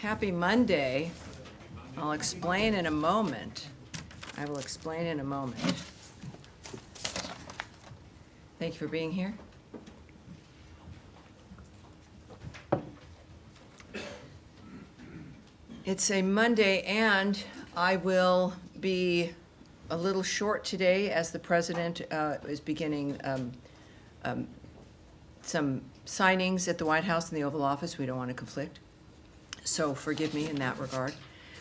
Happy Monday. I'll explain in a moment. I will explain in a moment. Thank you for being here. It's a Monday, and I will be a little short today as the president is beginning some signings at the White House and the Oval Office. We don't want to conflict, so forgive me in that regard.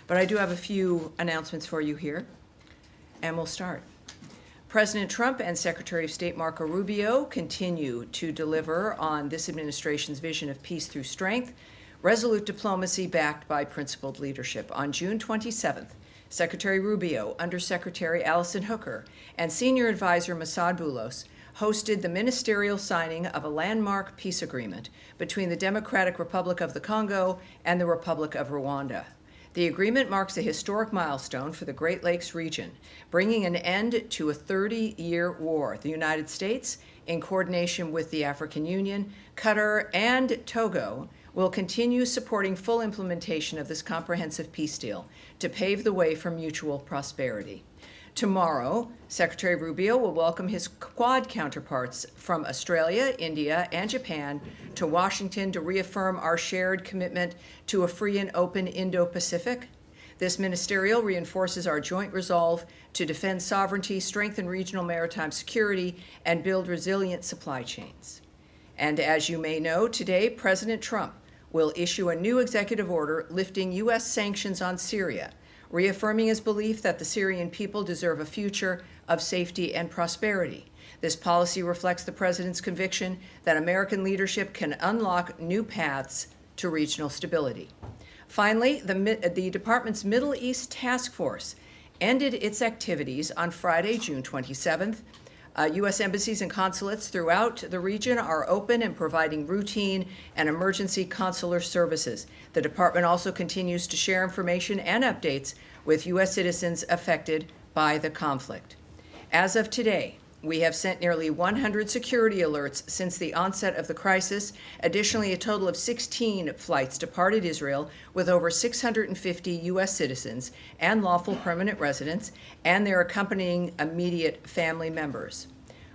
But I do have a few announcements for you here, and we'll start. President Trump and Secretary of State Marco Rubio continue to deliver on this administration's vision of peace through strength, resolute diplomacy backed by principled leadership. On June 27th, Secretary Rubio, Undersecretary Allison Hooker, and Senior Advisor Massad Boulos hosted the ministerial signing of a landmark peace agreement between the Democratic Republic of the Congo and the Republic of Rwanda. The agreement marks a historic milestone for the Great Lakes region, bringing an end to a 30-year war. The United States, in coordination with the African Union, Qatar, and Togo, will continue supporting full implementation of this comprehensive peace deal to pave the way for mutual prosperity. Tomorrow, Secretary Rubio will welcome his Quad counterparts from Australia, India, and Japan to Washington to reaffirm our shared commitment to a free and open Indo-Pacific. This ministerial reinforces our joint resolve to defend sovereignty, strengthen regional maritime security, and build resilient supply chains. And as you may know, today, President Trump will issue a new executive order lifting U.S. sanctions on Syria, reaffirming his belief that the Syrian people deserve a future of safety and prosperity. This policy reflects the president's conviction that American leadership can unlock new paths to regional stability. Finally, the department's Middle East Task Force ended its activities on Friday, June 27th. U.S. embassies and consulates throughout the region are open and providing routine and emergency consular services. The department also continues to share information and updates with U.S. citizens affected by the conflict. As of today, we have sent nearly 100 security alerts since the onset of the crisis. Additionally, a total of 16 flights departed Israel with over 650 U.S. citizens and lawful permanent residents and their accompanying immediate family members.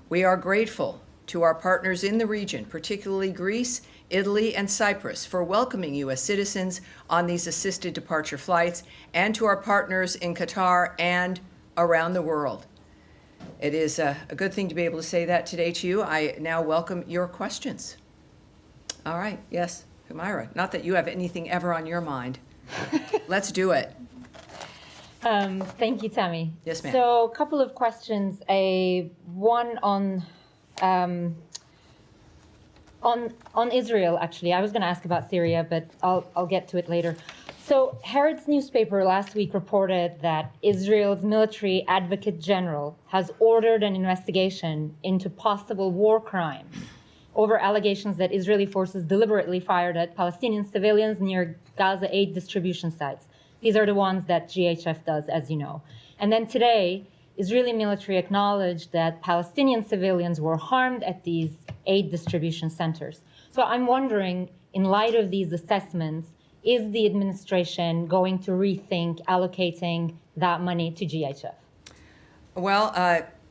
We are grateful to our partners in the region, particularly Greece, Italy, and Cyprus, for welcoming U.S. citizens on these assisted departure flights, and to our partners in Qatar and around the world. It is a good thing to be able to say that today to you. I now welcome your questions. All right, yes, Humaira. Not that you have anything ever on your mind. Let's do it. Thank you, Tammy. Yes, ma'am. So, a couple of questions. One on Israel. Actually, I was going to ask about Syria, but I'll get to it later. So, Haaretz newspaper last week reported that Israel's military advocate general has ordered an investigation into possible war crimes over allegations that Israeli forces deliberately fired at Palestinian civilians near Gaza aid distribution sites. These are the ones that GHF does, as you know. And then today, Israeli military acknowledged that Palestinian civilians were harmed at these aid distribution centers. So I'm wondering, in light of these assessments, is the administration going to rethink allocating that money to GHF? Well,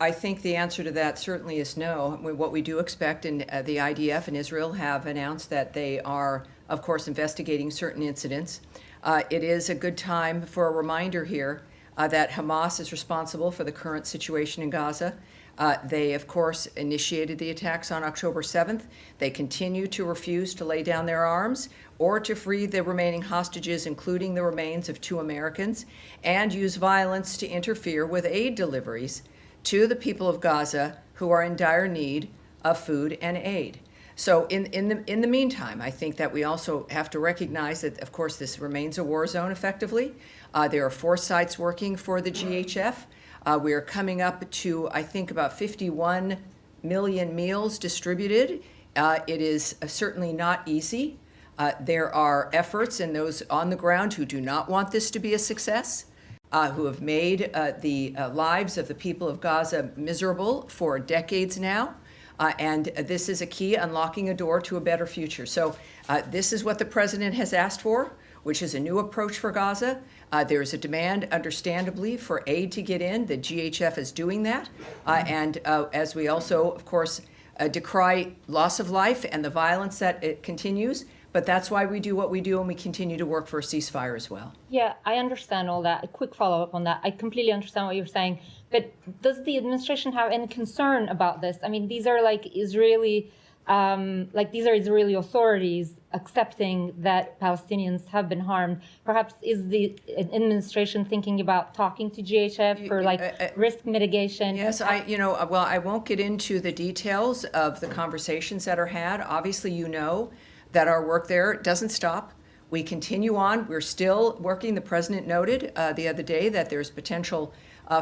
I think the answer to that certainly is no. What we do expect, and the IDF and Israel have announced that they are, of course, investigating certain incidents. It is a good time for a reminder here that Hamas is responsible for the current situation in Gaza. They, of course, initiated the attacks on October 7th. They continue to refuse to lay down their arms or to free the remaining hostages, including the remains of 2 Americans, and use violence to interfere with aid deliveries to the people of Gaza who are in dire need of food and aid. So in the meantime, I think that we also have to recognize that, of course, this remains a war zone effectively. There are 4 sites working for the GHF. We are coming up to, I think, about 51 million meals distributed. It is certainly not easy. There are efforts and those on the ground who do not want this to be a success, who have made the lives of the people of Gaza miserable for decades now. And this is a key, unlocking a door to a better future. So this is what the president has asked for. which is a new approach for Gaza. There's a demand, understandably, for aid to get in. The GHF is doing that. And as we also, of course, decry loss of life and the violence that it continues. But that's why we do what we do, and we continue to work for a ceasefire as well. Yeah, I understand all that. A quick follow-up on that. I completely understand what you're saying. But does the administration have any concern about this? I mean, these are Israeli Israeli authorities accepting that Palestinians have been harmed. Perhaps is the administration thinking about talking to GHF for risk mitigation? Yes, I won't get into the details of the conversations that are had. Obviously, that our work there doesn't stop. We continue on. We're still working. The president noted the other day that there's potential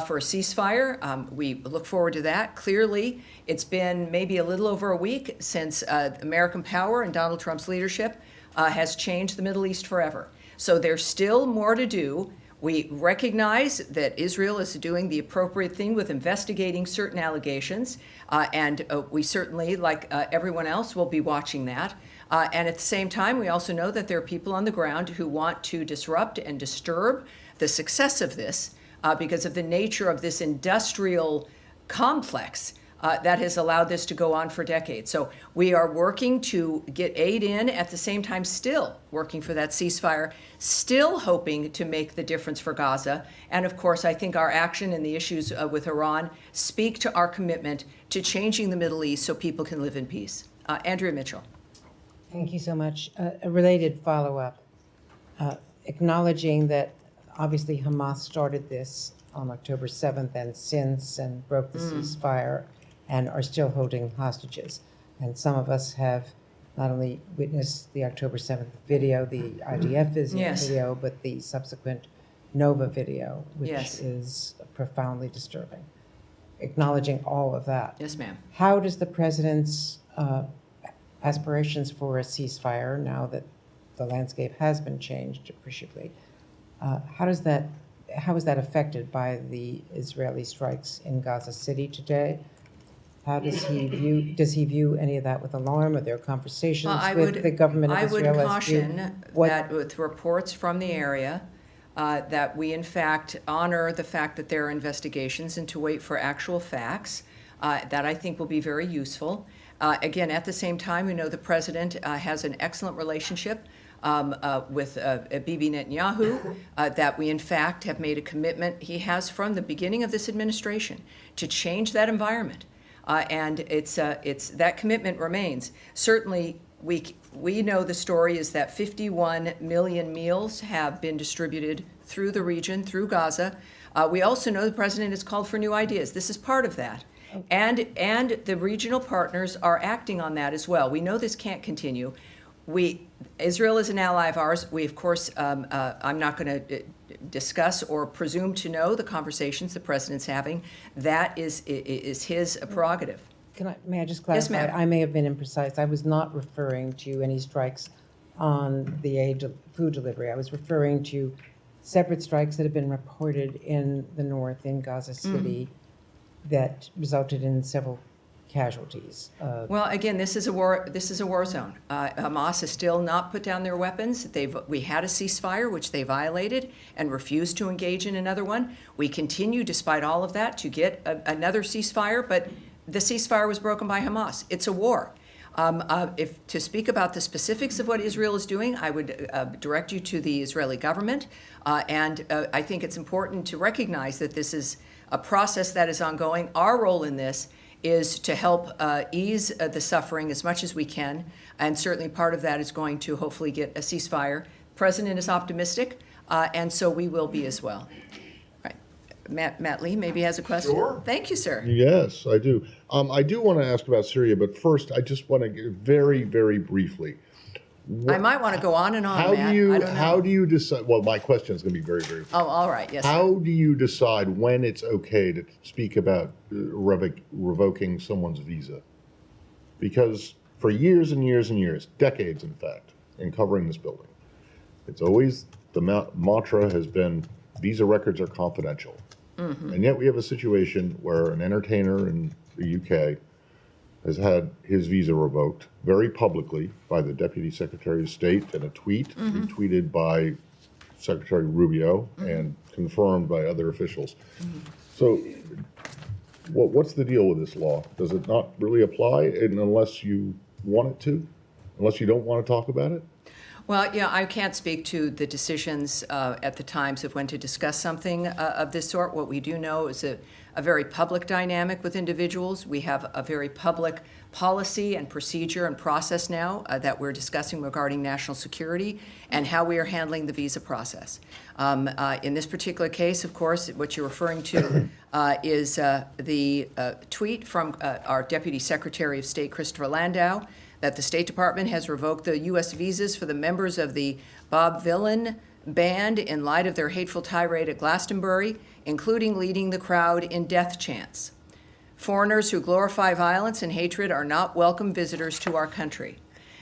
for a ceasefire. We look forward to that. Clearly, it's been maybe a little over a week since American power and Donald Trump's leadership has changed the Middle East forever. So there's still more to do. We recognize that Israel is doing the appropriate thing with investigating certain allegations, and we certainly, like everyone else, will be watching that. And at the same time, we also know that there are people on the ground who want to disrupt and disturb the success of this because of the nature of this industrial complex that has allowed this to go on for decades. So we are working to get aid in, at the same time still working for that ceasefire, still hoping to make the difference for Gaza. And of course, I think our action and the issues with Iran speak to our commitment to changing the Middle East so people can live in peace. Andrea Mitchell. Thank you so much. A related follow-up, acknowledging that obviously Hamas started this on October 7th and broke the ceasefire and are still holding hostages. And some of us have not only witnessed the October 7th video, the IDF video, but the subsequent Nova video, which is profoundly disturbing. Acknowledging all of that. Yes, ma'am. How does the president's aspirations for a ceasefire, now that the landscape has been changed appreciably, how is that affected by the Israeli strikes in Gaza City today? How does he view any of that with alarm? Are there conversations with the government of Israel? I would caution that with reports from the area that we in fact honor the fact that there are investigations and to wait for actual facts. That I think will be very useful. Again, at the same time, we know the president has an excellent relationship with Bibi Netanyahu, that we in fact have made a commitment he has from the beginning of this administration to change that environment. And it's that commitment remains. Certainly, we know the story is that 51 million meals have been distributed through the region, through Gaza. We also know the president has called for new ideas. This is part of that. And the regional partners are acting on that as well. We know this can't continue. Israel is an ally of ours. We, of course, I'm not going to discuss or presume to know the conversations the president's having. That is his prerogative. May I just clarify? Yes, ma'am. I may have been imprecise. I was not referring to any strikes on the food delivery. I was referring to separate strikes that have been reported in the north, in Gaza City, that resulted in several casualties. Well, again, this is a war zone. Hamas has still not put down their weapons. We had a ceasefire, which they violated and refused to engage in another one. We continue, despite all of that, to get another ceasefire, but the ceasefire was broken by Hamas. It's a war. If to speak about the specifics of what Israel is doing, I would direct you to the Israeli government. And I think it's important to recognize that this is a process that is ongoing. Our role in this is to help ease the suffering as much as we can. And certainly part of that is going to hopefully get a ceasefire. The president is optimistic, and so we will be as well. Right. Matt Lee maybe has a question. Sure. Thank you, sir. Yes, I do. I do want to ask about Syria, but first I just want to get very, very briefly. I might want to go on and on, How Matt. do you I don't know. how do you decide? Well, my question is going to be very, very. Oh, all right. Yes. How do you decide when it's okay to speak about revoking someone's visa? Because for years and years and years, decades in fact, in covering this building, it's always the mantra has been visa records are confidential. And yet we have a situation where an entertainer in the UK has had his visa revoked very publicly by the Deputy Secretary of State in a tweet, retweeted by Secretary Rubio and confirmed by other officials. So what's the deal with this law? Does it not really apply unless you want it to? Unless you don't want to talk about it? Well, yeah, I can't speak to the decisions at the times of when to discuss something of this sort. What we do know is a very public dynamic with individuals. We have a very public policy and procedure and process now that we're discussing regarding national security and how we are handling the visa process. In this particular case, of course, what you're referring to is the tweet from our Deputy Secretary of State, Christopher Landau, that the State Department has revoked the U.S. visas for the members of the Bob Villain band in light of their hateful tirade at Glastonbury, including leading the crowd in death chants. Foreigners who glorify violence and hatred are not welcome visitors to our country.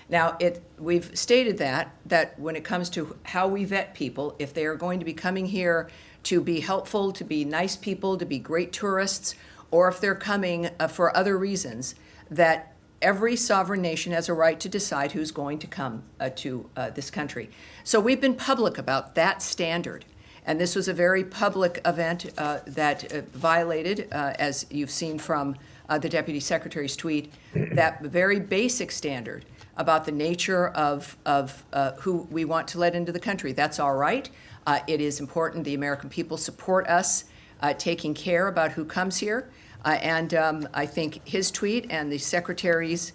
Now, we've stated that when it comes to how we vet people, if they are going to be coming here to be helpful, to be nice people, to be great tourists, or if they're coming for other reasons, that every sovereign nation has a right to decide who's going to come to this country. So we've been public about that standard. And this was a very public event that violated, as you've seen from the Deputy Secretary's tweet, that very basic standard about the nature of who we want to let into the country. That's all right. It is important the American people support us taking care about who comes here. And I think his tweet and the Secretary's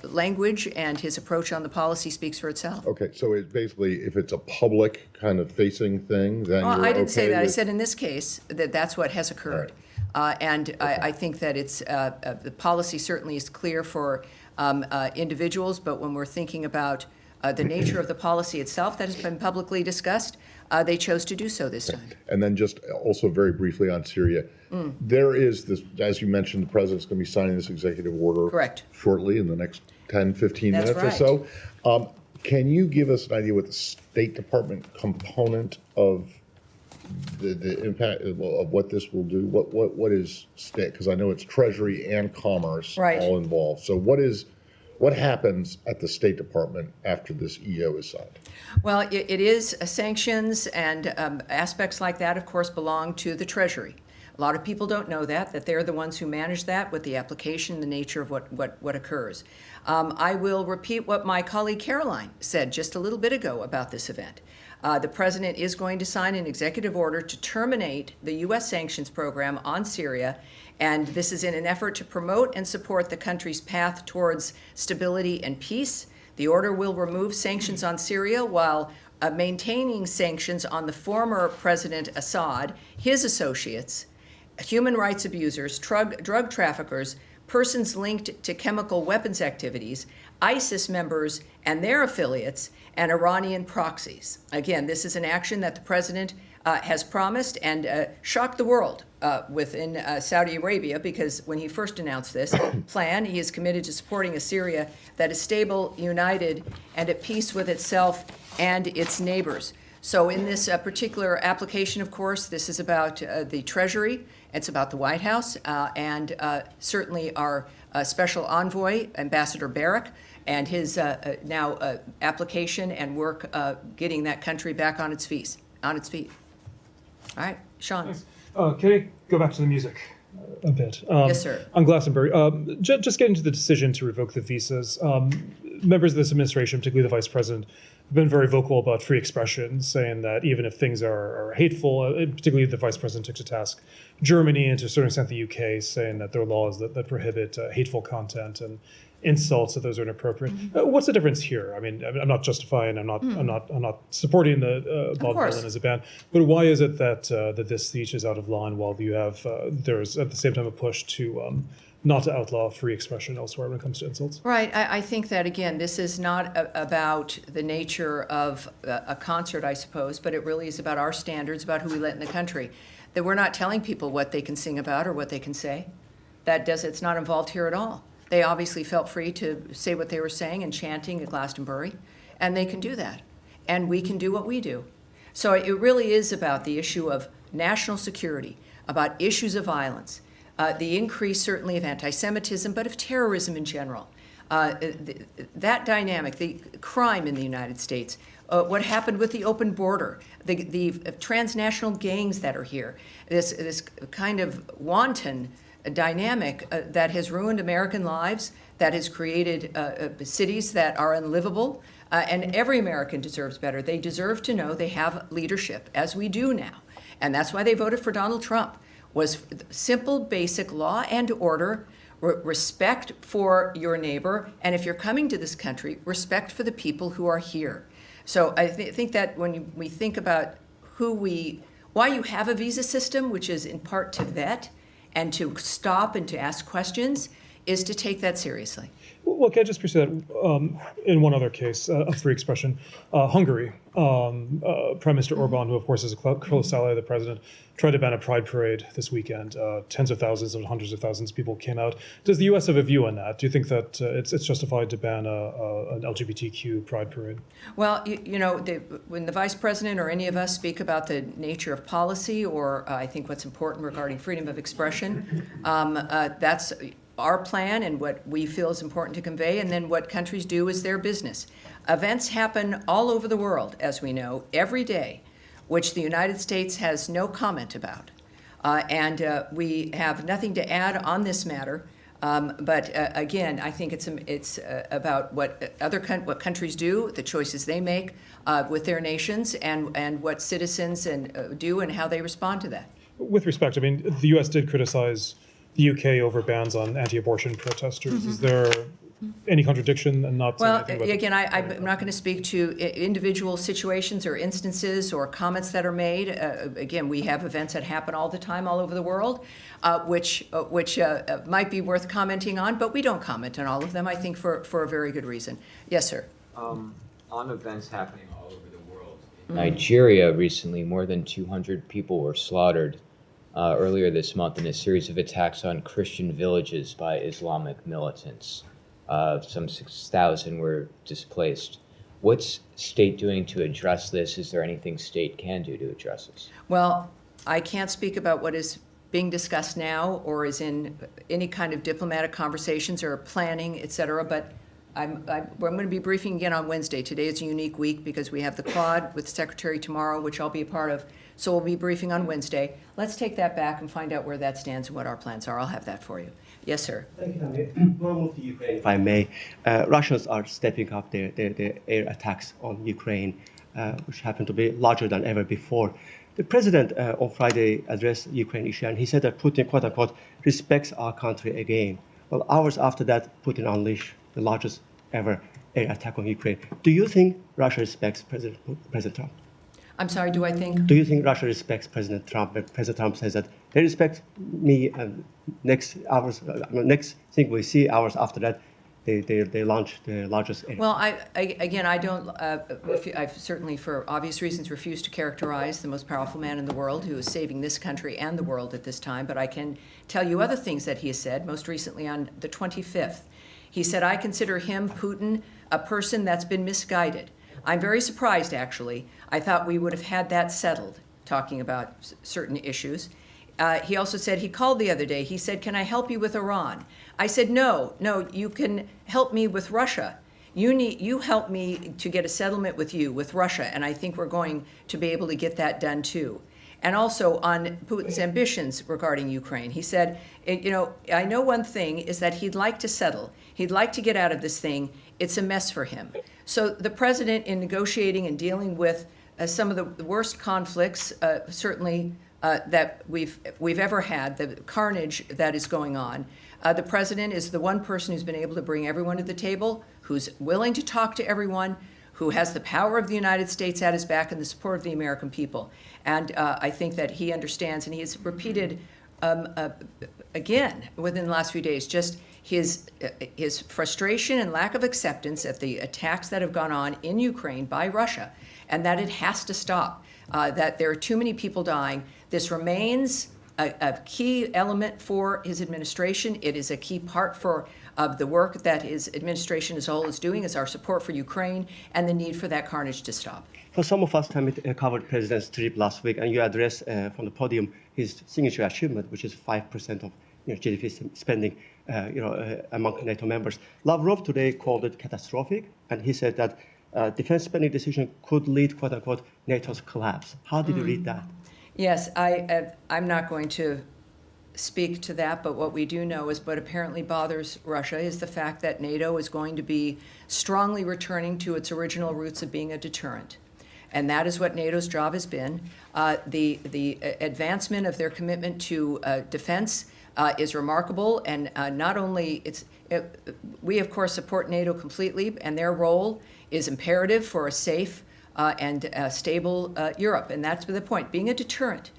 language and his approach on the policy speaks for itself. Okay, so it's basically, if it's a public kind of facing thing, then Well, you're I didn't say okay that. I with- said in this case that that's what has occurred. And I think that it's, the policy certainly is clear for individuals, but when we're thinking about the nature of the policy itself that has been publicly discussed, they chose to do so this time. And then just also very briefly on Syria, there is this, as you mentioned, the president's going to be signing this executive order Correct. shortly in the next 10, 15 That's minutes or so. Can you give us an idea what the State Department component of the impact of what this will do? What is state? Because I know it's Treasury and Commerce Right. all involved. So what happens at the State Department after this EO is signed? Well, it is sanctions and aspects like that, of course, belong to the Treasury. A lot of people don't know that they're the ones who manage that with the application, the nature of what occurs. I will repeat what my colleague Caroline said just a little bit ago about this event. The president is going to sign an executive order to terminate the U.S. sanctions program on Syria, and this is in an effort to promote and support the country's path towards stability and peace. The order will remove sanctions on Syria while maintaining sanctions on the former President Assad, his associates, human rights abusers, drug traffickers, persons linked to chemical weapons activities, ISIS members and their affiliates, and Iranian proxies. Again, this is an action that the president has promised and shocked the world within Saudi Arabia, because when he first announced this plan, he is committed to supporting a Syria that is stable, united, and at peace with itself and its neighbors. So in this particular application, of course, this is about the Treasury, it's about the White House, and certainly our special envoy, Ambassador Barrack, and his now application and work getting that country back on its feet. All right, Sean. Can I go back to the music a bit? Yes, sir. On Glastonbury, just getting to the decision to revoke the visas, members of this administration, particularly the vice president, have been very vocal about free expression, saying that even if things are hateful, particularly the vice president took to task Germany and to a certain extent the UK, saying that there are laws that prohibit hateful content and insults, that those are inappropriate. What's the difference here? I mean, I'm not justifying, I'm not supporting the Bob course. Dylan as a band, but why is it that that this speech is out of line while you have there's at the same time a push to not to outlaw free expression elsewhere when it comes to insults? Right. I think that, again, this is not about the nature of a concert, I suppose, but it really is about our standards, about who we let in the country. That we're not telling people what they can sing about or what they can say. It's not involved here at all. They obviously felt free to say what they were saying and chanting at Glastonbury, and they can do that. And we can do what we do. So it really is about the issue of national security, about issues of violence, the increase certainly of anti-Semitism, but of terrorism in general. That dynamic, the crime in the United States, what happened with the open border, the transnational gangs that are here, this kind of wanton dynamic that has ruined American lives, that has created cities that are unlivable, and every American deserves better. They deserve to know they have leadership, as we do now. And that's why they voted for Donald Trump, was simple, basic law and order, respect for your neighbor, and if you're coming to this country, respect for the people who are here. So I think that when we think about why you have a visa system, which is in part to vet and to stop and to ask questions, is to take that seriously. Well, can I just pursue that in one other case of free expression? Hungary, Prime Minister Orban, who of course is a close ally of the president, tried to ban a pride parade this weekend. Tens of thousands and hundreds of thousands of people came out. Does the U.S. have a view on that? Do you think that it's justified to ban an LGBTQ pride parade? Well, when the vice president or any of us speak about the nature of policy, or I think what's important regarding freedom of expression, that's our plan and what we feel is important to convey, and then what countries do is their business. Events happen all over the world, as we know, every day, which the United States has no comment about. And we have nothing to add on this matter. But again, I think it's about what what countries do, the choices they make with their nations, and what citizens do and how they respond to that. With respect, I mean, the U.S. did criticize the UK over bans on anti-abortion protesters. Mm-hmm. Is there any contradiction and not saying Well, anything about again, I'm not going to speak to individual situations or instances or comments that are made. Again, we have events that happen all the time all over the world, which might be worth commenting on, but we don't comment on all of them, I think, for a very good reason. Yes, sir. On events happening all over the world. In Nigeria recently, more than 200 people were slaughtered earlier this month in a series of attacks on Christian villages by Islamic militants. Some 6,000 were displaced. What's state doing to address this? Is there anything state can do to address this? Well, I can't speak about what is being discussed now or is in any kind of diplomatic conversations or planning, et cetera, but I'm going to be briefing again on Wednesday. Today is a unique week because we have the Quad with the Secretary tomorrow, which I'll be a part of. So we'll be briefing on Wednesday. Let's take that back and find out where that stands and what our plans are. I'll have that for you. Yes, sir. Thank you, Tanya. We'll move to Ukraine, if I may. Russians are stepping up their air attacks on Ukraine, which happen to be larger than ever before. The president on Friday addressed the Ukraine issue, and he said that Putin, quote unquote, respects our country again. Well, hours after that, Putin unleashed the largest ever air attack on Ukraine. Do you think Russia respects President Trump? I'm sorry, do I think? Do you think Russia respects President Trump? And President Trump says that they respect me, and next thing we see, hours after that, they launch the largest air. Well, I don't, I've certainly, for obvious reasons, refused to characterize the most powerful man in the world who is saving this country and the world at this time, but I can tell you other things that he has said, most recently on the 25th. He said, I consider him, Putin, a person that's been misguided. I'm very surprised, actually. I thought we would have had that settled, talking about certain issues. He also said, he called the other day, he said, can I help you with Iran? I said, no, you can help me with Russia. You help me to get a settlement with Russia, and I think we're going to be able to get that done too. And also on Putin's ambitions regarding Ukraine. He said, I know one thing is that he'd like to settle. He'd like to get out of this thing. It's a mess for him. So the president, in negotiating and dealing with some of the worst conflicts, certainly that we've ever had, the carnage that is going on, the president is the one person who's been able to bring everyone to the table, who's willing to talk to everyone, who has the power of the United States at his back and the support of the American people. And I think that he understands, and he has repeated again within the last few days, just his frustration and lack of acceptance at the attacks that have gone on in Ukraine by Russia, and that it has to stop, that there are too many people dying. This remains a key element for his administration. It is a key part of the work that his administration as a whole is doing, is our support for Ukraine and the need for that carnage to stop. For some of us, Tamit covered President's trip last week, and you addressed from the podium his signature achievement, which is 5% of GDP spending among NATO members. Lavrov today called it catastrophic, and he said that defense spending decision could lead, quote unquote, NATO's collapse. How did you read that? Yes, I'm not going to speak to that, but what we do know is what apparently bothers Russia is the fact that NATO is going to be strongly returning to its original roots of being a deterrent. And that is what NATO's job has been. The advancement of their commitment to defense is remarkable, and not only we of course support NATO completely, and their role is imperative for a safe and stable Europe, and that's the point. Being a deterrent,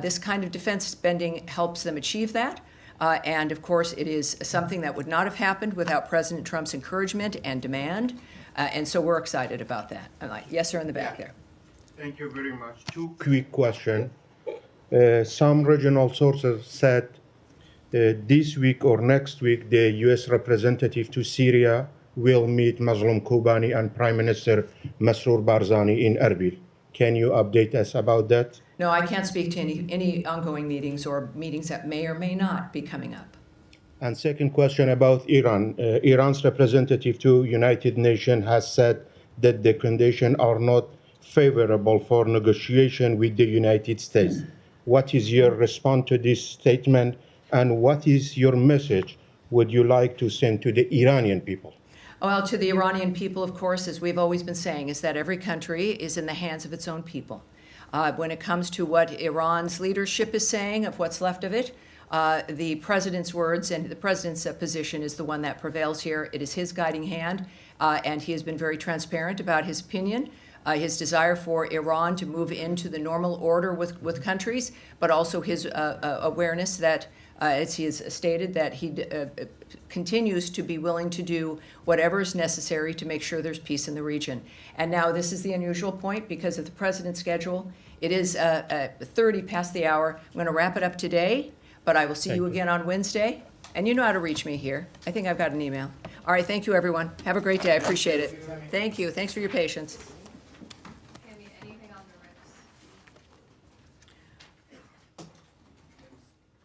this kind of defense spending helps them achieve that. And of course, it is something that would not have happened without President Trump's encouragement and demand. And so we're excited about that. I'm like, yes, sir, in the back there. Thank you very much. Two quick questions. Some regional sources said this week or next week, the U.S. representative to Syria will meet Mazloum Kobani and Prime Minister Masroor Barzani in Erbil. Can you update us about that? No, I can't speak to any ongoing meetings or meetings that may or may not be coming up. And second question about Iran. Iran's representative to United Nations has said that the conditions are not favorable for negotiation with the United States. What is your response to this statement, and what is your message would you like to send to the Iranian people? Well, to the Iranian people, of course, as we've always been saying, is that every country is in the hands of its own people. When it comes to what Iran's leadership is saying, of what's left of it, the president's words and the president's position is the one that prevails here. It is his guiding hand, and he has been very transparent about his opinion, his desire for Iran to move into the normal order with countries, but also his awareness that, as he has stated, that he continues to be willing to do whatever is necessary to make sure there's peace in the region. And now this is the unusual point because of the president's schedule. It is 30 past the hour. I'm going to wrap it up today, but I will see you again on Wednesday. And you know how to reach me here. I think I've got an email. All right, thank you, everyone. Have a great day. I appreciate it. Thank you. Thanks for your patience.